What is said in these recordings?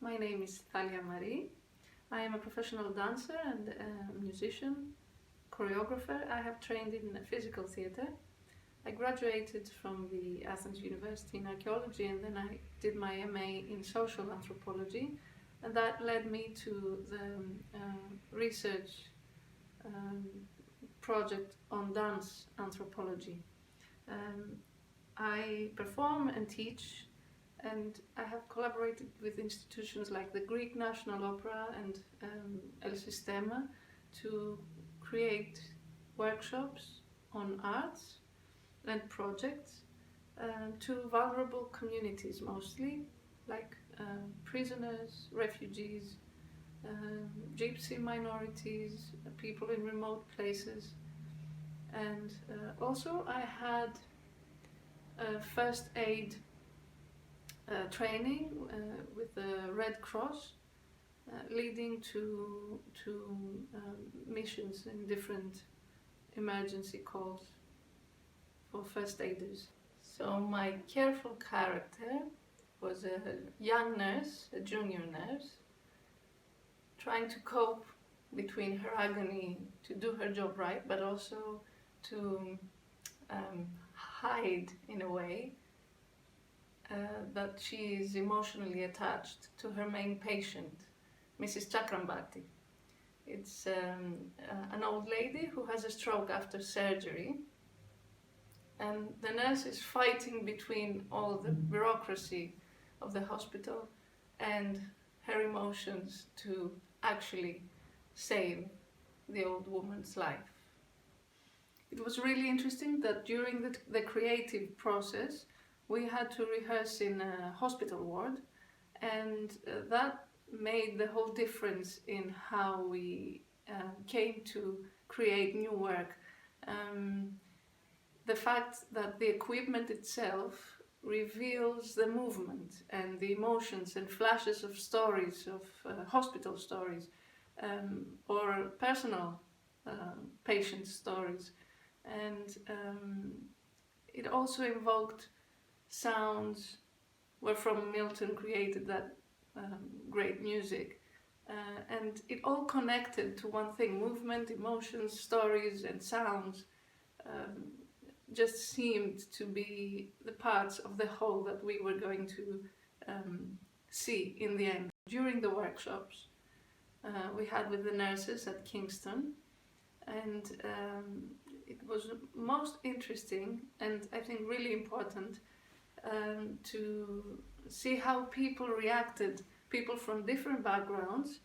My name is Thalia. I am a professional dancer and musician, choreographer. I have trained in physical theatre. I graduated from the Athens University in archaeology, and then I did my MA in social anthropology, and that led me to the research project on dance anthropology. I perform and teach, and I have collaborated with institutions like the Greek National Opera and El Sistema to create workshops on arts and projects to vulnerable communities, mostly like prisoners, refugees, gypsy minorities, people in remote places. And also I had first aid training with the Red Cross, leading to missions in different emergency calls for first aiders. So my careful character was a young nurse, a junior nurse, trying to cope between her agony to do her job right, but also to hide in a way that she is emotionally attached to her main patient, Mrs. Chakrambati. It's an old lady who has a stroke after surgery, and the nurse is fighting between all the bureaucracy of the hospital and her emotions to actually save the old woman's life. It was really interesting that during the creative process we had to rehearse in a hospital ward, and that made the whole difference in how we came to create new work. The fact that the equipment itself reveals the movement and the emotions and flashes of stories, of hospital stories, or personal patient stories. And it also invoked sounds where from Milton created that great music, and it all connected to one thing: movement, emotions, stories and sounds just seemed to be the parts of the whole that we were going to see in the end. During the workshops we had with the nurses at Kingston, and it was most interesting and I think really important to see how people reacted, people from different backgrounds,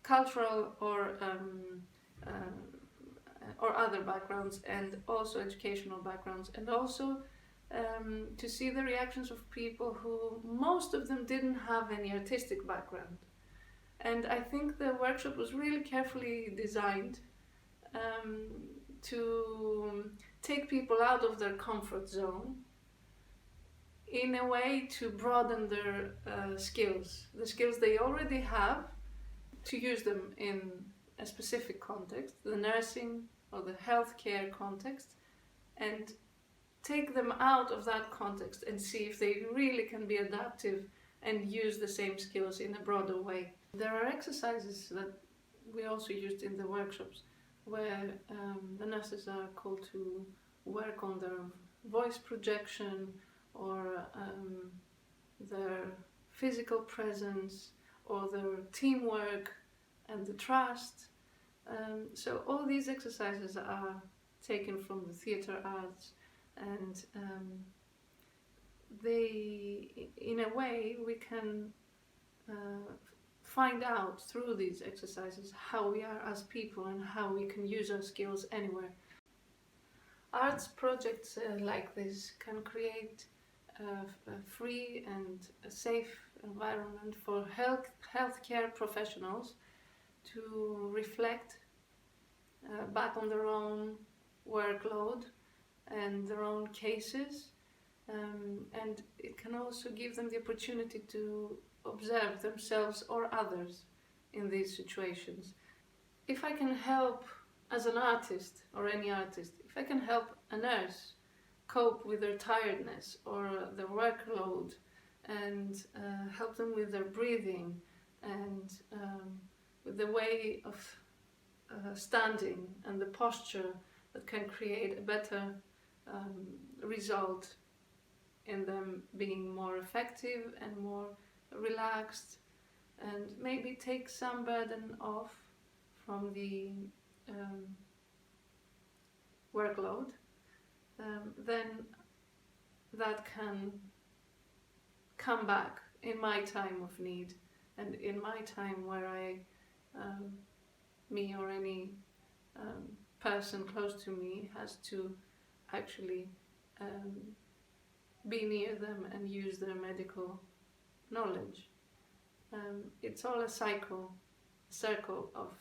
cultural or other backgrounds, and also educational backgrounds, and also to see the reactions of people who, most of them, didn't have any artistic background. And I think the workshop was really carefully designed to take people out of their comfort zone in a way to broaden their skills, the skills they already have, to use them in a specific context, the nursing or the healthcare context, and take them out of that context and see if they really can be adaptive and use the same skills in a broader way. There are exercises that we also used in the workshops where the nurses are called to work on their voice projection or their physical presence or their teamwork and the trust. So all these exercises are taken from the theatre arts, and they, in a way, we can find out through these exercises how we are as people and how we can use our skills anywhere. Arts projects like this can create a free and a safe environment for healthcare professionals to reflect back on their own workload and their own cases, and it can also give them the opportunity to observe themselves or others in these situations. If I can help, as an artist or any artist, if I can help a nurse cope with their tiredness or their workload and help them with their breathing and with the way of standing and the posture that can create a better result in them being more effective and more relaxed, and maybe take some burden off from the workload, then that can come back in my time of need and in my time where me or any person close to me has to actually be near them and use their medical knowledge. It's all a circle of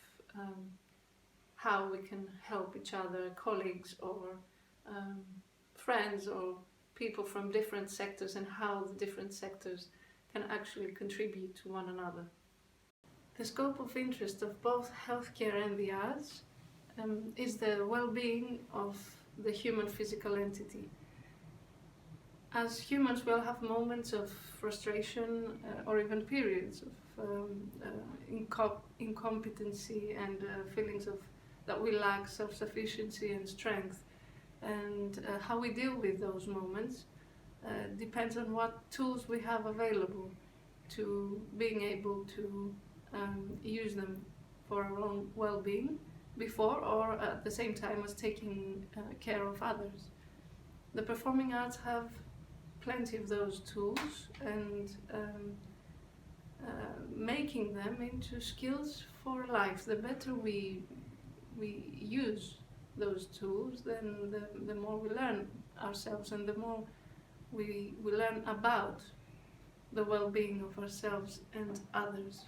how we can help each other, colleagues or friends or people from different sectors, and how the different sectors can actually contribute to one another. The scope of interest of both healthcare and the arts is the well-being of the human physical entity. As humans, we'll have moments of frustration or even periods of incompetency and feelings of that we lack self-sufficiency and strength. And how we deal with those moments depends on what tools we have available to being able to use them for our own well-being before or at the same time as taking care of others. The performing arts have plenty of those tools, and making them into skills for life. The better we use those tools, then the more we learn ourselves, and the more we learn about the well-being of ourselves and others.